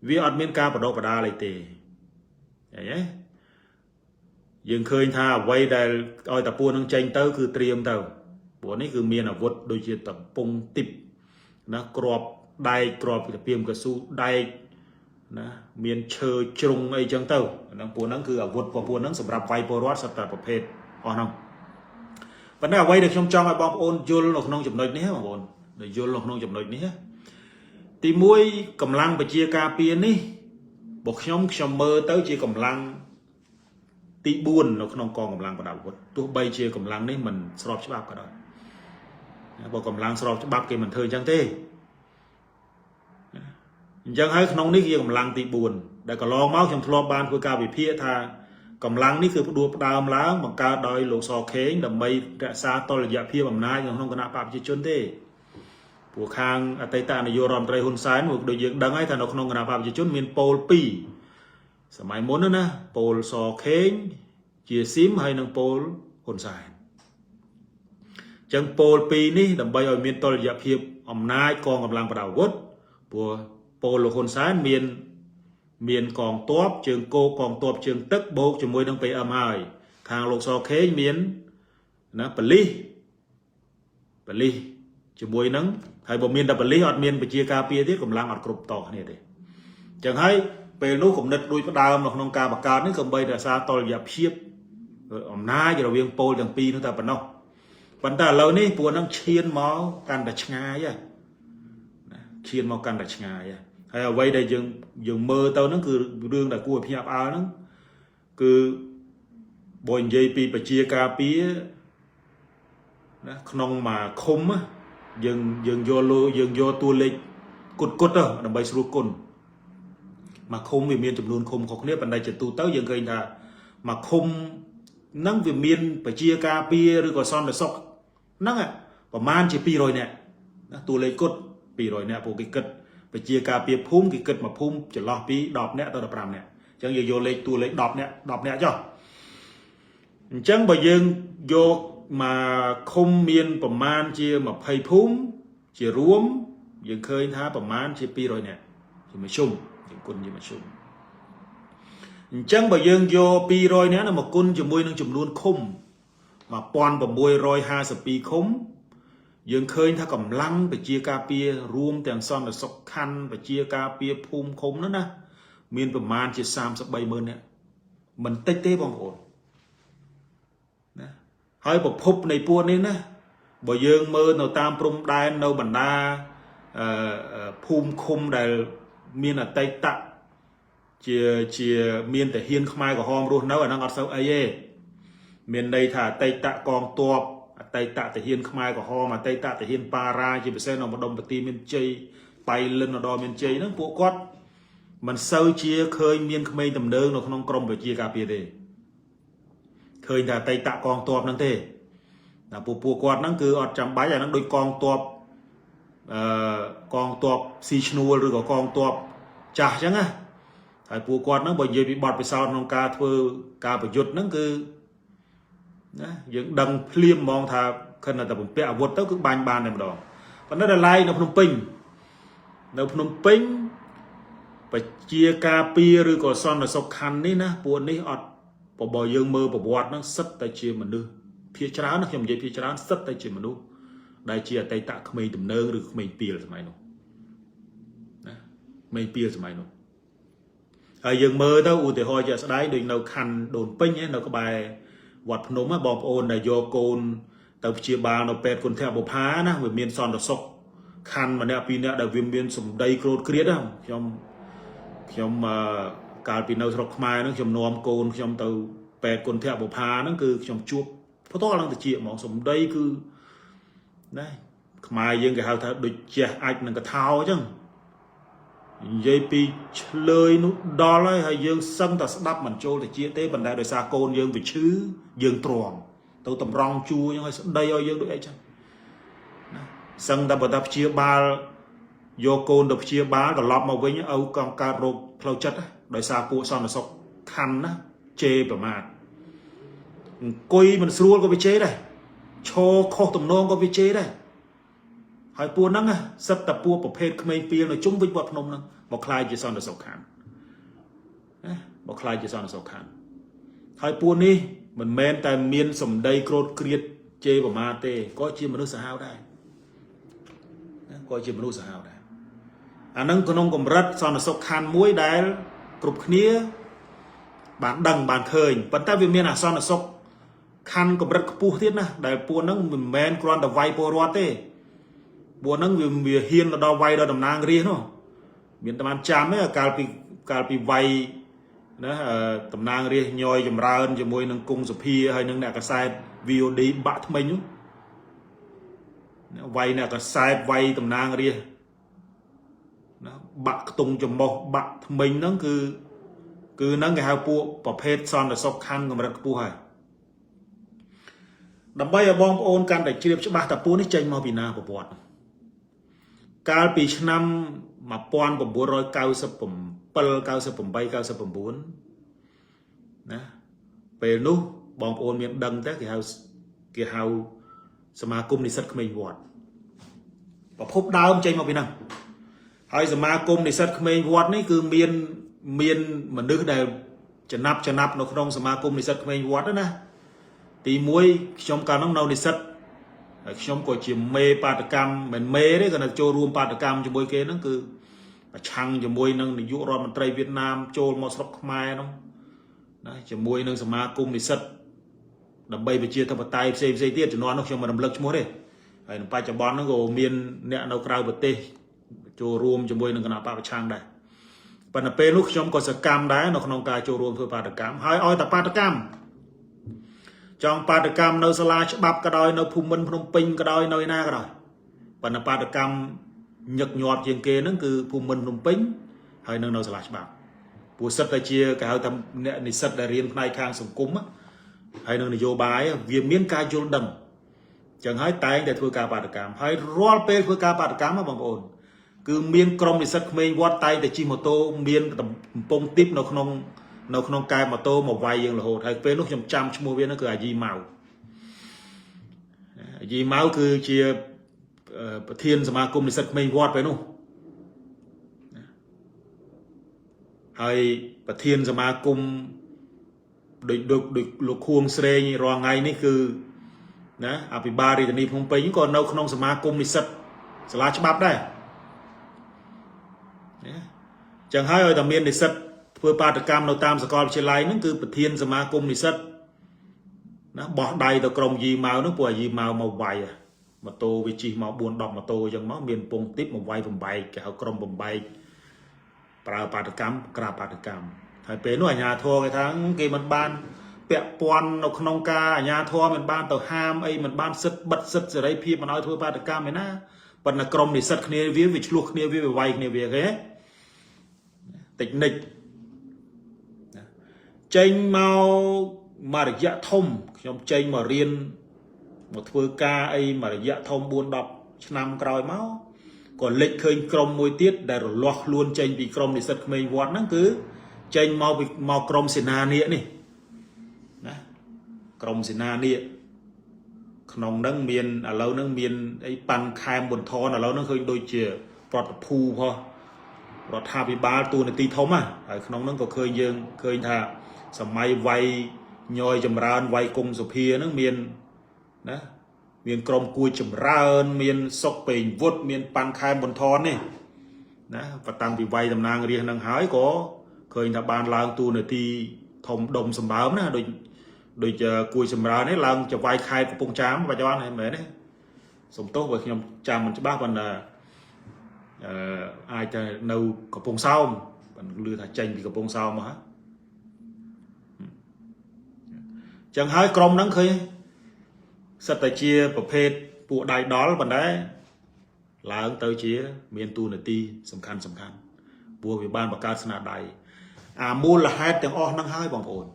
วิอัดเมนกาปดอกปดาอะไรเตะอย่างเงี้ยยังเคยท่าไว้ได้เอาแต่ปวนนั่งเจงเต้าคือเตรียมเต้าปวนนี่คือเมียนอาวุธโดยเฉพาะปงติบนะกรอบได้กรอบจะเพียมกระสู้ได้นะเมียนเชอจงไอจังเต้านั่งปวนนั่นคืออาวุธปวนนั่งสำหรับไฟโปรวัตสัตว์ประเภทอ่อนน้องปัญหาไว้เด็กชมจองไอ้บอมโอนยุลหลอกน้องจำนวนนี้บอลเดี๋ยวยุลหลอกน้องจำนวนนี้ตีมวยกำลังไปเชียร์กาเปียนี่บอกชมเมอร์เต้าเชียร์กำลังตีบุญเราขนมกองกำลังประดับวัดตัวใบเชียร์กำลังนี่มันสอบฉบับก็ได้บอกกำลังสอบฉบับเกมันเธอจังเต้ยังให้ขนมนี่เกี่ยวกำลังตีบุญแต่ก็ลองเมาส์ชมทลบบานเพื่อการวิเพียทากำลังนี่คือดูดาวล้างบังการโดยหลวงซอเค้งดับใบกระซาตอระยะเพียบอำนาจอย่างห้องคณะปราบจิตชนเต้พวกข้างอัตตาในโยรอมไตรหุนซ้ายหมวกโดยยึดดังให้ทานอคณะปราบจิตชนมีนโปลปีสมัยม้วนนะโปลซอเค้ง chia xím hay nâng pol hồn sai chẳng pol pi ní đầm bay ở miền tây dạp hiệp ông nai con gặp làm đầu vớt của pol hồn sai miền còn top trường cô còn top trường tức bố cho môi đang bị âm hài hàng lục so khế miền nó bali cho môi nắng hay bộ miền đập bali ở miền bị chia cà pia tiết cũng làm ở cục tỏ này đấy chẳng hay về lúc cũng đứt đuôi bắt đào mà nông cà bạc cà nó cầm bay là xa tol dạp hiệp ông nai rồi viên pol chẳng pi nó ta bận đâu vấn ta lâu ní buồn đang chiên máu can đặt ngay á chiên máu can đặt ngay á hay ở đây đây dừng mơ tao nó cứ đương đại cua phiệp áo nó cứ bồi dây pi và chia cà pía không mà khum á dừng vô tua lịch cột đó đầm bay sưu cồn mà khum vì miền chụp luôn khum không biết bên đây chỉ tu tới dừng gây là mà khum nắng vì miền phải chia cà pía rồi còn son là sọc nắng à và man chỉ pi rồi nè tua lịch cột pi rồi nè bộ cái cật phải chia cà pia phum cái cật mà phum chỉ lo pi đọp nè tao đập làm nè chẳng giờ vô lấy tu lấy đọp nè cho chẳng bây giờ vô mà không miên bẩm man chia mà phay phum chia ruom giờ khơi thá bẩm man chia pi rồi nè thì mà sung những quân như mà sung chẳng bây giờ vô pi rồi nè là một quân chùm môi nâng chùm luôn không mà pon bẩm môi rồi ha sập pi không dương khơi ta cầm lăng phải chia cà pia ruộng tiền son là sọc khăn phải chia cà pia phum khống nữa nè miền bờ man chia sam sắp bay mơn nè mình tê tê bằng ổn hơi bọc hụp này buồn nên nè bởi dương mơ nào tam prum đai nào bản đa phum khum đại miền là tây tạ chia miền tại hiên khmai của hom luôn nấu ở năng ngọt sâu ấy miền đây thả tây tạ con tuộc tây tạ tại hiên khmai của ho mà tây tạ tại hiên para chỉ phải xem nó một đồng bát miền chơi bay lên nó đo miền chơi nó bộ quát mình sâu chia khơi miền khmai tầm đơn nó không công phải chia cà phê đi khơi là tây tạ con tuộc năng thế là bộ quát nó cứ ở trong bãi là nó đôi con tuộc sishnu rồi có con tuộc chả chẳng à phải bộ quát nó bởi vì bị bọt về sau nó ca thưa ca phải giật nó cứ những đằng phim mong thà khẩn là tập bẻ vượt tới cứ bàn này mà đó còn đó là lai nó Phnom Penh phải chia cà pia rồi còn son là sọc khăn đấy na buồn đấy ọt bỏ dương mơ bỏ bọt nó sất tay chia mà đưa phía trái nó nhầm dây phía trái sất tay chia mà đưa đại chia tay tạ không mấy tầm nơ được mấy pia là mày nó mấy pia là mày nó ở dương mơ đâu u thì hồi giờ sẽ đái đừng đâu khăn đồn Penh ấy nó có bàiวัดพนมบอกโอนได้โยโกนแต่เชียบาเราเป็นคนแถวบุพานะเวียนเมียนซอนดอกซกคันมาเนี่ยปีนี้ได้เวียนเมียนสมได้โกรธเครียดนะชมการปีนี้สกมานั่งชมนอมโกนชมตัวเป็นคนแถวบุพานั่นคือชมจุบเพราะต้องกำลังจะเชี่ยมองสมได้คือได้มายังกับเขาถ้าดูเชี่ยไอ้นั่นก็เท้าจังdây pi lời nút đo lại hay dương sân ta đắp mình trôi thì chia tế bản đại đời xa côn dương vị chứ dương tròn tôi tầm rong chua nhưng đây ơi dương đối chăng sân ta bảo ta chia ba vô côn được chia ba rồi lọp màu với những âu con cà rô phao chất đời xa cua son là sọc khăn á chê vào mà coi mình xua có bị chế đây cho kho tầm non có bị chế đây hỏi buồn năng à sắp tập buồn bộ phê khmei pia nó chung với vật nông năng bọc khai chỉ son là sọc khăn bọc khai chỉ son là sọc khăn hỏi buồn đi mình men tại miền sầm đầy cột kiệt chê vào ma tê có chi mà nó sợ hao đây có chi mà nó sợ hao đây anh năng con ông cầm rất son là sọc khăn muối đái cục khía bạn đằng bạn khơi vẫn ta vì miền à son là sọc khăn cầm rất pu thiết nè đại buồn năng mình men con là vay po rót tê buồn năng vì hiên là đo vay đo đầm nang riêng nó miền tây chám ấy là cà pi vay đó tầm nang riêng nhoi chầm ra hơn chầm môi nâng cung sập hia hay nâng nè cái sai VOD bạ thằng mình vay nè cái sai vay tầm nang riêng bạ tung chầm mò bạ thằng mình nó cứ nâng cái hai pu bỏ phết son là sọc khăn còn rất pu hay đầm bay ở bom ôn can để chia cho ba tập pu nó chơi màu pina của bọnการปีชนำมาปอนผมบัวรอยเก้าสิบผมเปิลเก้าสิบผมใบเก้าสิบผมบุญนะเปนุ bong ôn miền đằng thế cái hàoสมาคมนิสิตក្មេងវត្តប្រភពដើមចេញមកពីហ្នឹងហើយសមាគមនិស្សិតក្មេងវត្តនេះគឺមានមនុស្សដែលចំណាប់នៅក្នុងសមាគមនិស្សិតក្មេងវត្តណាទី1ខ្ញុំកាលនោះនៅនិស្សិតហើយខ្ញុំក៏ជាមេបាតកម្មមិនមេទេគាត់ចូលរួមបាតកម្មជាមួយគេហ្នឹងគឺប្រឆាំងជាមួយនឹងនាយករដ្ឋមន្ត្រីវៀតណាមចូលមកស្រុកខ្មែរហ្នឹងណាជាមួយនឹងសមាគមនិស្សិតដើម្បីប្រជាធិបតេយ្យផ្សេងទៀតជំនាន់នោះខ្ញុំមិនរំលឹកឈ្មោះទេហើយនៅបច្ចុប្បន្នហ្នឹងក៏មានអ្នកនៅក្រៅប្រទេសចូលរួមជាមួយនឹងគណៈបកប្រឆាំងដែរប៉ុន្តែពេលនោះខ្ញុំក៏សកម្មដែរនៅក្នុងការចូលរួមធ្វើបាតកម្មហើយឲ្យតែបាតកម្មចង់បាតកម្មនៅសាលាច្បាប់ក៏ដោយនៅភូមិន្ទភ្នំពេញក៏ដោយនៅឯណាក៏ដោយប៉ុន្តែបាតកម្មញឹកញាប់ជាងគេហ្នឹងគឺភូមិន្ទភ្នំពេញហើយនៅសាលាច្បាប់ពួកសិទ្ធតែជាគេហៅថាអ្នកនិស្សិតដែលរៀនផ្នែកខាងសង្គមហើយនឹងនយោបាយវាមានការយល់ដឹងចឹងហើយតែងតែធ្វើការបាតកម្មហើយរាល់ពេលធ្វើការបាតកម្មបងប្អូនគឺមានក្រុមនិស្សិតក្មេងវត្តតែងតែជិះម៉ូតូមានកំពង់ទីបនៅក្នុងកែម៉ូតូមកវាយយើងរហូតហើយពេលនោះខ្ញុំចាំឈ្មោះវានោះគឺអាយីម៉ៅគឺជាប្រធានសមាគមនិស្សិតក្មេងវត្តពេលនោះហើយប្រធានសមាគមដូចលោកខួងស្រេងរាល់ថ្ងៃនេះគឺណាអភិបាលរាជធានីភ្នំពេញក៏នៅក្នុងសមាគមនិស្សិតសាលាច្បាប់ដែរចឹងហើយឲ្យតែមាននិស្សិតធ្វើបាតកម្មនៅតាមសាកលវិទ្យាល័យហ្នឹងគឺប្រធានសមាគមនិស្សិតណាបោះដៃទៅក្រុមយីម៉ៅហ្នឹងពួកយីម៉ៅមកវាយម៉ូតូវាជិះមក4-10ម៉ូតូអញ្ចឹងមកមានពងទីបមកវាយបំបែកគេហៅក្រុមបំបែកប្រើបាតកម្មក្រាបបាតកម្មហើយពេលនោះអាជ្ញាធរគេថាគេមិនបានពាក់ព័ន្ធនៅក្នុងការអាជ្ញាធរមិនបានទៅហាមអីមិនបានសិទ្ធិបិទសិទ្ធិសេរីភាពមិនឲ្យធ្វើបាតកម្មឯណាប៉ុន្តែក្រុមនិស្សិតគ្នាវាឆ្លោះគ្នាវាវាយគ្នាវាគេតិចនិចចេញមករយៈធំខ្ញុំចេញមករៀនមកធ្វើការអីមករយៈធំ 4-10 ឆ្នាំក្រោយមកក៏លេចឃើញក្រុមមួយទៀតដែលរលាស់ខ្លួនចេញពីក្រុមនិស្សិតក្មេងវត្តហ្នឹងគឺចេញមកក្រុមសេនានាគនេះណាក្រុមសេនានាគក្នុងហ្នឹងមានឥឡូវហ្នឹងមានអីប៉ាន់ខែមប៊ុនថនឥឡូវហ្នឹងឃើញដូចជាប្រតិភូផងរដ្ឋាភិបាលទូនាទីធំហើយក្នុងហ្នឹងក៏ឃើញយើងឃើញថាសម័យវ័យញយចម្រើនវ័យគុំសុភាហ្នឹងមានណាមានក្រុមគួយចម្រើនមានសុកពេញវុឌ្ឍមានប៉ាន់ខែមប៊ុនថននេះណាបតាំងពីវ័យតំណាងរាស្ត្រហ្នឹងហើយក៏ឃើញថាបានឡើងទូនាទីធំដុំសម្បើមណាដូចគួយចម្រើននេះឡើងចវាយខេត្តកំពង់ចាមបច្ចុប្បន្នហ្នឹងមែនទេសំទោសបើខ្ញុំចាំមិនច្បាស់ប៉ុន្តែអាចតែនៅកំពង់សោមលឺថាចេញពីកំពង់សោមមកហើយចឹងហើយក្រុមហ្នឹងឃើញសិតតែជាប្រភេទពួកដៃដល់ប៉ុន្តែឡើងទៅជាមានទូនាទីសំខាន់ព្រោះវាបានបង្កើតស្នាដៃអាមូលហេតុទាំងអស់ហ្នឹងហើយបងប្អូន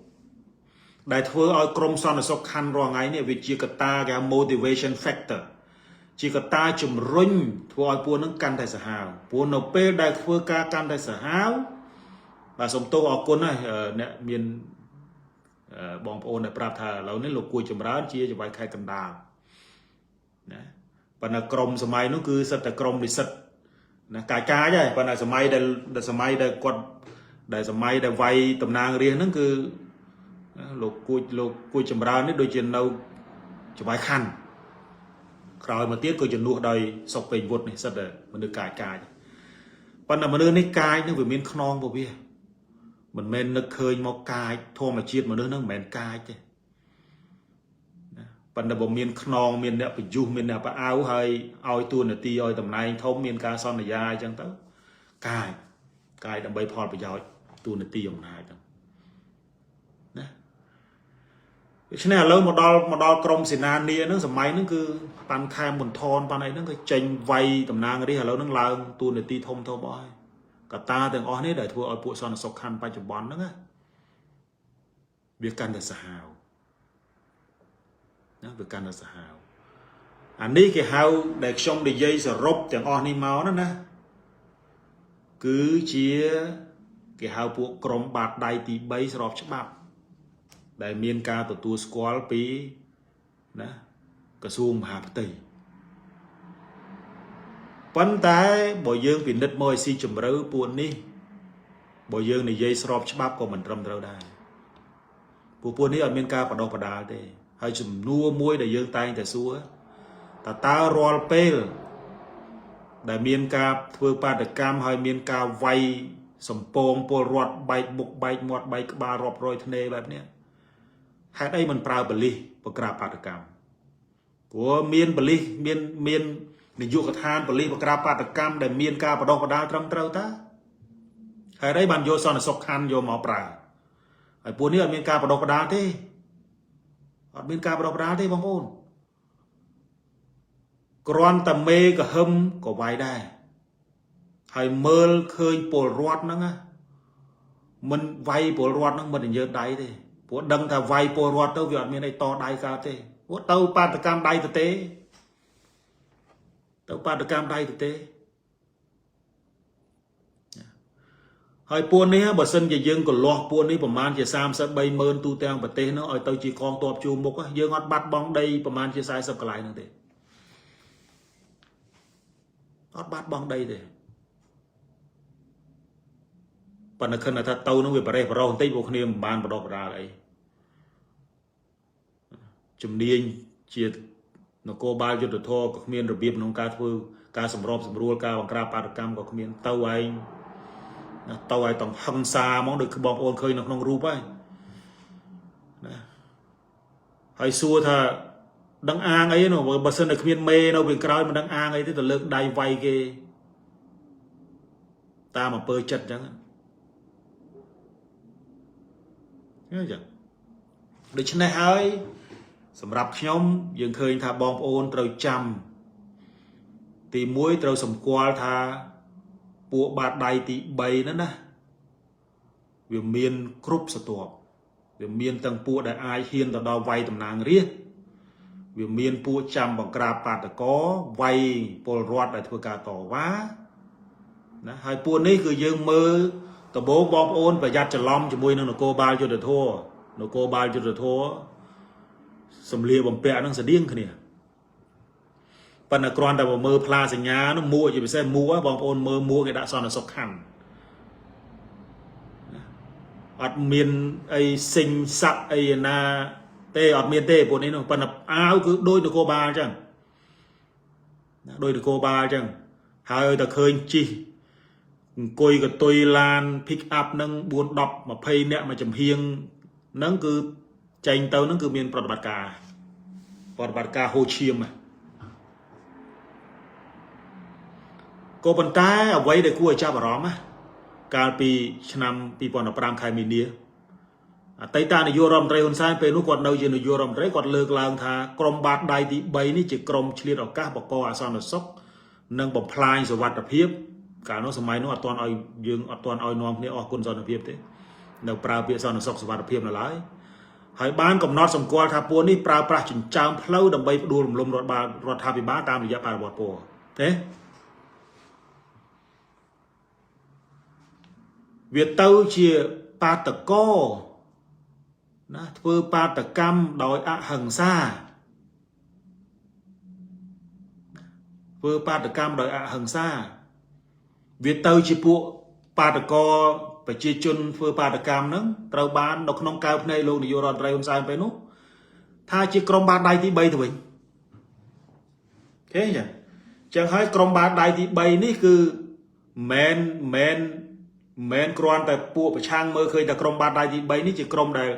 ដែលធ្វើឲ្យក្រុមសន្តិសុខខណ្ឌរាល់ថ្ងៃនេះវាជាកត្តាគេហៅ motivation factor ជាកត្តាជំរុញធ្វើឲ្យពួកហ្នឹងកាន់តែសាហាវព្រោះនៅពេលដែលធ្វើការកាន់តែសាហាវបាទសូមទោសអរគុណណាអ្នកមានបងប្អូនដែលប្រាប់ថាឥឡូវនេះលោកគួយចម្រើនជាចវាយខេត្តកណ្ដាលណាប៉ុន្តែក្រុមសម័យនោះគឺសិតតែក្រុមនិស្សិតណាកាយហើយប៉ុន្តែសម័យដែលគាត់ដែលសម័យដែលវាយតំណាងរាស្ត្រហ្នឹងគឺលោកគួយចម្រើននេះដូចជានៅចវាយខណ្ឌក្រោយមកទៀតក៏ជំនួសដោយសុកពេញវុឌ្ឍនេះសិតតែមនុស្សកាយប៉ុន្តែមនុស្សនេះកាយនឹងវាមានខ្នងរបស់វាមិនមែននឹកឃើញមកកាយធម្មជាតិមនុស្សហ្នឹងមិនមែនកាយទេណាប៉ុន្តែបើមានខ្នងមានអ្នកបញ្យុះមានអ្នកប្រអៅហើយឲ្យតួនាទីឲ្យតំណែងធំមានការសន្យាអញ្ចឹងទៅកាយដើម្បីផលប្រយោជន៍តួនាទីអំណាចហ្នឹងណាដូច្នេះឥឡូវមកដល់ក្រមសេនានីហ្នឹងសម័យហ្នឹងគឺប៉ាន់ខែមប៊ុនថនប៉ាន់អីហ្នឹងគឺចេញវាយតំណាងរាស្ត្រឥឡូវហ្នឹងឡើងតួនាទីធំអស់ហើយកត្តាទាំងអស់នេះដែលធ្វើឲ្យពួកសន្តិសុខខណ្ឌបច្ចុប្បន្នហ្នឹងវាកាន់តែសាហាវណាវាកាន់តែសាហាវអានេះគេហៅដែលខ្ញុំនិយាយសរុបទាំងអស់នេះមកណាគឺជាគេហៅពួកក្រុមបាតដៃទី3ស្របច្បាប់ ដែលមានការទទួលស្គាល់ពីណាក្រសួងមហាផ្ទៃប៉ុន្តែបើយើងពិនិត្យមកឲ្យស៊ីជម្រៅពួកនេះបើយើងនិយាយស្របច្បាប់ក៏មិនត្រឹមត្រូវដែរពួកនេះអត់មានការបដិបដាលទេហើយចំនួនមួយដែលយើងតែងតែសួរតើរាល់ពេលដែលមានការធ្វើបាតកម្មហើយមានការវាយសំពងពលរដ្ឋបែកមុខបែកមាត់បែកក្បាលរាប់រយធ្នេបែបនេះហេតុអីមិនប្រើបលិសបង្ក្រាបបាតកម្មព្រោះមានបលិសមាននាយកដ្ឋានបលិសបង្ក្រាបបាតកម្មដែលមានការបដិបដាលត្រឹមត្រូវតាហេតុអីបានយកសន្តិសុខខណ្ឌយកមកប្រើហើយពួកនេះអត់មានការបដិបដាលទេអត់មានការបដិបដាលទេបងប្អូនគ្រាន់តែមេកហឹមក៏វាយដែរហើយមើលឃើញពលរដ្ឋហ្នឹងណាមិនវាយពលរដ្ឋហ្នឹងមិនញើសដៃទេព្រោះដឹងថាវាយពលរដ្ឋទៅវាអត់មានអីតដៃកើតទេព្រោះទៅបាតកម្មដៃទៅទេទៅបាតកម្មដៃទៅទេហើយពួកនេះបើសិនជាយើងកលាស់ពួកនេះប្រហែលជា330000ទូទាំងប្រទេសនោះឲ្យទៅជាកងទ័ពជួរមុខយើងអត់បាត់បង់ដីប្រហែលជា40កន្លែងនោះទេអត់បាត់បង់ដីទេប៉ុន្តែខឹងថាទៅនោះវាប្រេះប្រោសបន្តិចពួកគ្នាមិនបានបដិបដាលអីជំនាញជានគរបាលយុទ្ធធរក៏គ្មានរបៀបក្នុងការធ្វើការសម្របសម្រួលការបង្ក្រាបបាតកម្មក៏គ្មានទៅឯងต้องហឹង្សាហ្មងដូចបងប្អូនឃើញនៅក្នុងរូបហើយណាហើយសួរថាដឹងអាងអីនោះបើសិនតែគ្មានមេនៅពីក្រោយមិនដឹងអាងអីទេទៅលើកដៃវាយគេតាមអំពើចិត្តអញ្ចឹងដូច្នេះហើយសម្រាប់ខ្ញុំយើងឃើញថាបងប្អូនត្រូវចាំទី1ត្រូវសម្គាល់ថាពួកបាតដៃទី3ហ្នឹងណាវាមានគ្រប់ស្រទាប់វាមានទាំងពួកដែលអាចហ៊ានទៅដល់វាយតំណាងរាស្ត្រវាមានពួកចាំបង្ក្រាបបាតកោវាយពលរដ្ឋដែលធ្វើការតវ៉ាណាហើយពួកនេះគឺយើងមើលដំបូងបងប្អូនប្រយ័ត្នច្រឡំជាមួយនឹងនគរបាលយុទ្ធធរនគរបាលយុទ្ធធរសម្លៀកបំពាក់នឹងស្តៀងគ្នាប៉ុន្តែគ្រាន់តែមើលផ្លាសញ្ញានោះមួកជាពិសេសមួកបងប្អូនមើលមួកគេដាក់សន្តិសុខខណ្ឌអត់មានអីសិញសាក់អីណាទេអត់មានទេពួកនេះនោះប៉ុន្តែអាវគឺដូចនគរបាលអញ្ចឹងដូចនគរបាលអញ្ចឹងហើយតែឃើញជីអង្គុយកតុយឡាន pick up នឹង4 10 20នាក់មកចំហៀងហ្នឹងគឺចេញទៅហ្នឹងគឺមានប្រតិបត្តិការហូឈាមក៏ប៉ុន្តែអ្វីដែលគួរឲ្យចាប់អារម្មណ៍កាលពីឆ្នាំ2015ខែមីនាអតីតនាយករដ្ឋមន្ត្រីហ៊ុនសែនពេលនោះគាត់នៅជានាយករដ្ឋមន្ត្រីគាត់លើកឡើងថាក្រមបាតដៃទី3នេះជាក្រមឆ្លៀតឱកាសបកកអសន្តិសុខនិងបំផ្លាញសុវត្ថិភាពកាលនោះសម័យនោះអត់ទាន់ឲ្យយើងអត់ទាន់ឲ្យនាំគ្នាអស់គុណសន្តិភាពទេនៅប្រើពាក្យសន្តិសុខសុវត្ថិភាពនៅឡើយហើយបានកំណត់សម្គាល់ថាពួកនេះប្រើប្រាស់ចិញ្ចើមផ្លូវដើម្បីផ្ដួលរំលំរដ្ឋាភិបាលតាមរយៈបរិបទពណ៌ទេវាទៅជាបាតកោណាធ្វើបាតកម្មដោយអហិង្សាធ្វើបាតកម្មដោយអហិង្សាវាទៅជាពួកបាតកោប្រជាជនធ្វើបាតកម្មហ្នឹងត្រូវបាននៅក្នុងកៅភ្នែកលោកនាយករដ្ឋមន្ត្រីហ៊ុនសែនពេលនោះថាជាក្រុមបាតដៃទី3ទៅវិញឃើញទេចឹងហើយក្រុមបាតដៃទី3នេះគឺមិនគ្រាន់តែពួកប្រឆាំងមើលឃើញតែក្រុមបាតដៃទី3នេះជាក្រុមដែល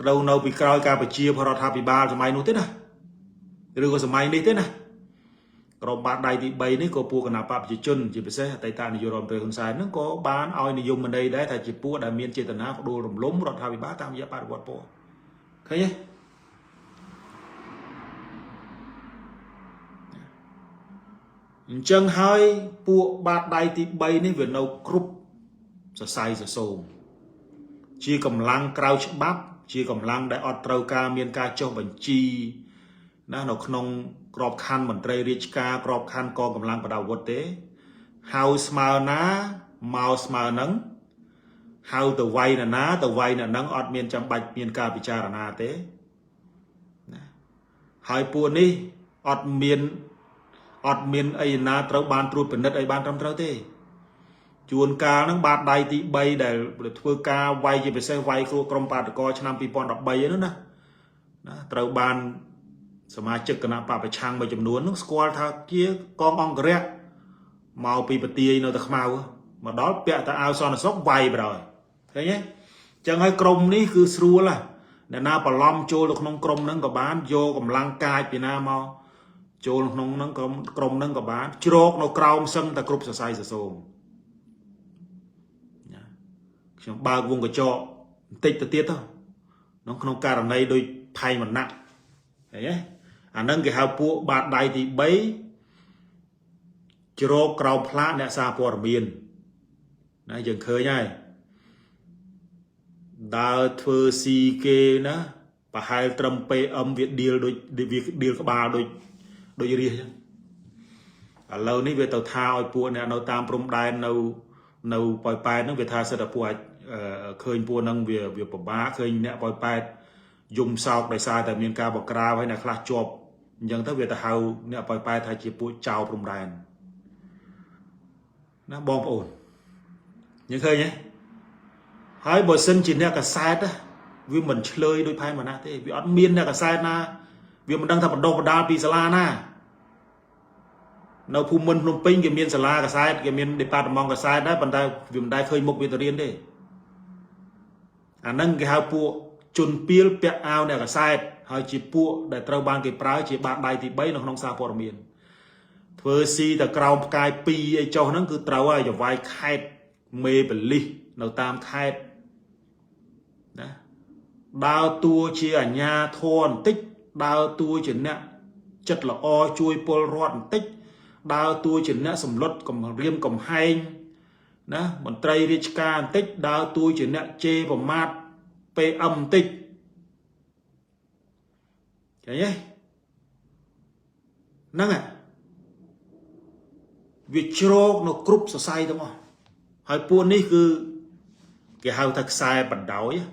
ត្រូវនៅពីក្រោយការបញ្ជារដ្ឋាភិបាលសម័យនោះទេណាឬក៏សម័យនេះទេណាក្រុមបាតដៃទី3នេះក៏ពួកគណបកប្រជាជនជាពិសេសអតីតនាយករដ្ឋមន្ត្រីហ៊ុនសែនហ្នឹងក៏បានឲ្យនិយមន័យដែរថាជាពួកដែលមានចេតនាផ្ដួលរំលំរដ្ឋាភិបាលតាមរយៈបរិបទពណ៌ឃើញទេអញ្ចឹងហើយពួកបាតដៃទី3នេះវានៅគ្រប់សរសៃសសូមជាកម្លាំងក្រៅច្បាប់ជាកម្លាំងដែលអត់ត្រូវការមានការចុះបញ្ជីណានៅក្នុងក្របខ័ណ្ឌមន្ត្រីរាជការក្របខ័ណ្ឌកងកម្លាំងបដាវុធទេហៅស្មើណាមកស្មើនឹង hao từ vay là ná từ vay là nắng ọt miên trăm bạch miên ca bị cha là na thế hai buồn đi ọt miên ấy na trâu ban trụt bình đất ấy ban trăm trâu thế chuồn ca nó bạt đầy tí bay để thưa ca vay chỉ phải xe vay của công bạt co cho năm pi pon đọc bay nữa nè trâu banสมาชิกคณะปะประชังไปจำนวนนึกสควอลท่าเกี้ยกององกระเรียมาปีปฏิย์นตะขมาวมาดอลเปียตะเอาซอนซอกไวไปเลยเห็นไหมจังให้กรมนี้คือสู้ล่ะเดี๋ยวนาปลอมโจลขนมกรมนั่งกับบ้านโยกำลังกายปีนามาโจลขนมนั่งกรมนั่งกับบ้านโจกนกราวซึ่งตะกรุบสะไซสะโซมช่างบางวงกระจกติดตะเตี้ยเท่าน้องขนมการในโดยไทยมันหนักเห็นไหมอันนั้นคือหาพวกบาดใดที่ใบจโรกเราพระเนี่ยซาปอร์เบียนนะยังเคยไงดาวเทอร์ซีเกนะปะไฮตรัมเปอมเวียดเดียลโดยเวียดเดียลกบาโดยเรียเรานี่เวทเอาท้าไอ้พวกเนี่ยเราตามพรมได้เราปล่อยไปนั่งเวทาเสด็จพวกเคยพวกนั่งเวียปบ้าเคยเนี่ยปล่อยไปยุ่มซอกได้ซาแต่เมียนกาบอกกราวไว้ในคลาสจบยังถ้าเวทาเฮาเนี่ยปล่อยไปทายจีปูเจ้าพรมแดนนะบอมโอนยังเคยเนี่ยหายบ่อยเส้นจีเนี่ยกับไซด์นะวิมันเฉลยโดยภายมันนะที่วิอัดเมียนเนี่ยกับไซด์นะวิมันดังทำบัดดอกดาปีสลานะเราภูมิมันลงปิ้งกับเมียนสลากับไซด์กับเมียนเดปาร์ตมองกับไซด์ได้บันไดวิมันได้เคยมุกเวทเรียนได้อันนั้นก็หาปูจุนเปียลเปียเอาเนี่ยกับไซด์หายจีปูได้ตราบานกี่ปลายจีบานใดที่ใบน้องซาปอร์เมียนเฟอร์ซีแต่กราวกายปีไอเจ้านั้นคือตราว่าอย่าไว้ไข่เมเบลลี่เราตามไข่นะดาวตัวเชียญาทอนติ๊กดาวตัวเฉียนเนี่ยจัดละอช่วยปลรอดติ๊กดาวตัวเฉียนเนี่ยสมรสกับเรียมกับไฮนะมันไตรริชการติ๊กดาวตัวเฉียนเนี่ยเจผมมาดเปอัมติ๊กอย่างนี้นั่งอ่ะวิจโรกนกรุบสไซทั้งหมดหายปวนนี่คือแกหาทักษะปัดดาวเนี่ย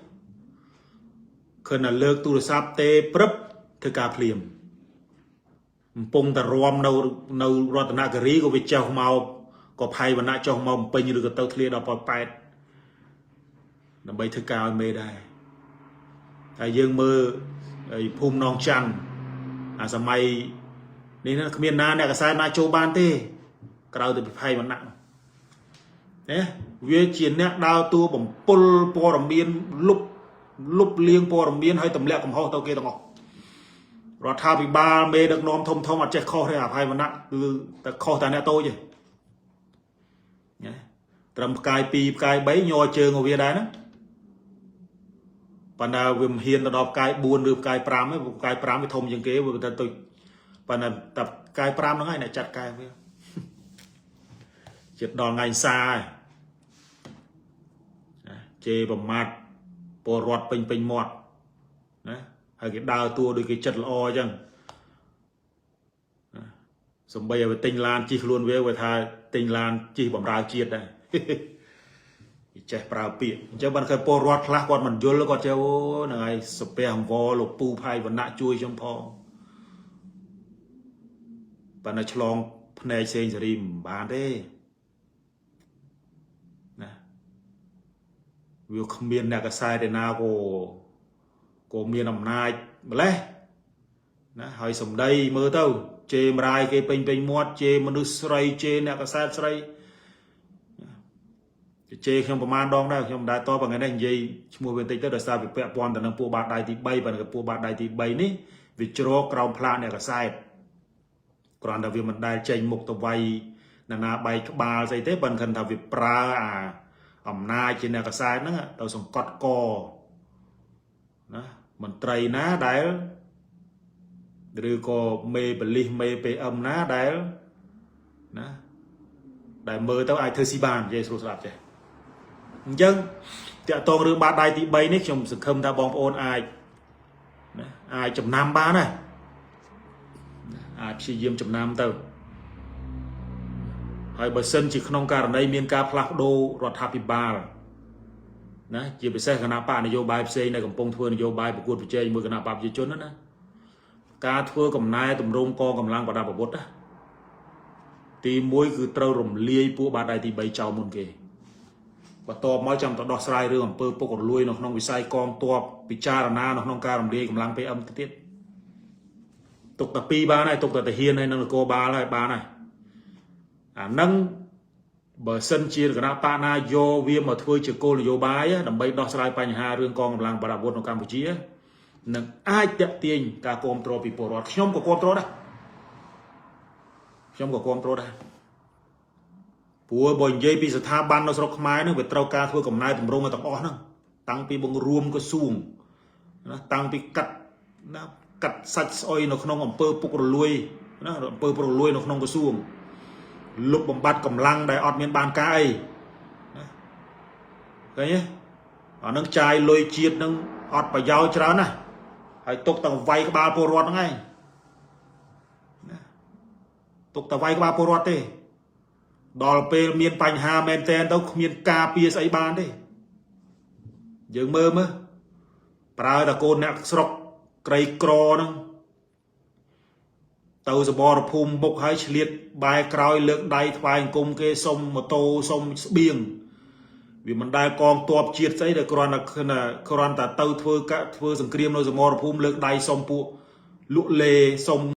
เคยน่ะเลิกตุลซับเตปรับเธอกาเพลียมปงแต่รวมเรารัตนากรีก็ไปเจ้าเมาก็ภัยวันน่ะเจ้าเมาเป็นอยู่กับเตาทะเลดอกปอยไปนำไปเธอกาไม่ได้ไอ้ยังมือไอ้ภูมินองจันสมัยนี่นะเมียนนาเนี่ยกับสายนาโจบานเต้กล่าวถึงภัยวันน่ะเนี่ยเวจีนเนี่ยดาวตัวผมปลปอรมีนลุบเลี้ยงปอรมีนให้ตำเละกับห้องเตาเกตงอกรอท้าปีบาเมดักนอมทมอาจจะข้อให้อภัยมันนะคือแต่ข้อแต่เนี่ยโตจ้ะเนี่ยตรำกายปีกายใบยอเจองเอาเวียได้นะปัญหาวิมเฮียนระดับกายบุญหรือกายปรามไม่กายปรามไม่ทมยังเก๋วิมแต่ตุยปัญหาแต่กายปรามนั่งไงเนี่ยจัดกายเวียจัดดอนไงซาเจบมาดปอรอดเป็นหมดนะให้cái đào tua đôi cái chật lo chăng sầm bây giờ tình lan chỉ luôn về thay tình lan chỉ bẩm rào chiết đây chạy prao piệt cho bạn cái po rọt lá con mình dồnแล้วก็เจ้าnày spe hàng vò lục pu phai và nạ chui trong pho bạn này chlong này xây dựng bàn đấy nèวิวคำเมียนเนี่ยก็ใส่แต่นาก็มีน้ำนายมาเลยนะหอยสมได้มือเต้าเจมรายเกเป็นมวดเจมนุษย์ไรเจเนี่ยก็ใส่ไรเจขยมประมาณดองได้ขยมได้ต่อไปไงได้ยังชั่วโมงเป็นติดก็ได้ทราบไปเปะปอนแต่นังปูบาดได้ที่ใบปันกับปูบาดได้ที่ใบนี้วิจโรกเราพลาเนี่ยก็ใส่กรอนดาวิมันได้เจงมุกตะไวนาใบบาใส่เต้ปันคันดาวิปลาอำนาจเจเนี่ยก็ใส่นั่นเราส่งกอดกอนะมันไตรนะได้หรือก็เมย์บลิเมย์ไปอำนะได้นะได้เมื่อเต้าไอเธอซีบานเจสุสลับเจยังจะตองเรื่องบาดได้ที่ใบนี้ชมสังคมตาบองโอนไอนะไอจำนำบ้านนะไอพิเยี่ยมจำนำเต้าไอเบอร์เซนจีขนมการในเมียนกาพลักโดรัฐาพิบาล ណាជាពិសេសគណៈបកនយោបាយផ្សេងនៅកំពុងធ្វើនយោបាយប្រកួតប្រជែងមួយគណៈបកប្រជាជនណាការធ្វើកំណែតម្រង់កងកម្លាំងប្រដាប់អាវុធណាទី1គឺត្រូវរំលាយពួកបាតដៃទី3ចោលមុនគេបន្ទាប់មកចាំទៅដោះស្រាយរឿងអំពើពុករលួយនៅក្នុងវិស័យកងទ័ពពិចារណានៅក្នុងការរំលាយកម្លាំង PM ទៀតទុកតែ2បានហើយទុកតែទាហានហើយនឹងនគរបាលហើយបានហើយអានឹងបើសិនជាគណៈបកណាយកវាមកធ្វើជាគោលនយោបាយដើម្បីដោះស្រាយបញ្ហារឿងកងកម្លាំងប្រដាប់អាវុធនៅកម្ពុជានឹងអាចតាក់ទាញការគ្រប់គ្រងពីពលរដ្ឋខ្ញុំក៏គ្រប់គ្រងដែរខ្ញុំក៏គ្រប់គ្រងដែរព្រោះបើនិយាយពីស្ថាប័ននៅស្រុកខ្មែរនឹងវាត្រូវការធ្វើកំណែតម្រង់ឲ្យទាំងអស់ហ្នឹងតាំងពីបង្រួមក្រសួងណាតាំងពីកាត់សាច់ស្អុយនៅក្នុងអំពើពុករលួយណាអំពើពុករលួយនៅក្នុងក្រសួងលុបបំបត្តិកម្លាំងដែលអត់មានបានការអីណាឃើញទេអានឹងចាយលុយជាតិនឹងអត់ប្រយោជន៍ច្រើនណាស់ហើយទុកតែវាយក្បាលពលរដ្ឋហ្នឹងឯងណាទុកតែវាយក្បាលពលរដ្ឋទេដល់ពេលមានបញ្ហាមែនតែនទៅគ្មានការពារស្អីបានទេយើងមើលប្រើតែកូនអ្នកស្រុកក្រីក្រហ្នឹងទៅសបរភូមិបុកហើយឆ្លៀតបែរក្រោយលើកដៃថ្វាយអង្គមគេសុំម៉ូតូសុំស្បៀងវាមិនដែលកងទ័ពជាតិស្អីដែលគ្រាន់តែទៅធ្វើសង្គ្រាមនៅសមរភូមិលើកដៃសុំពួកលក់លេសុំ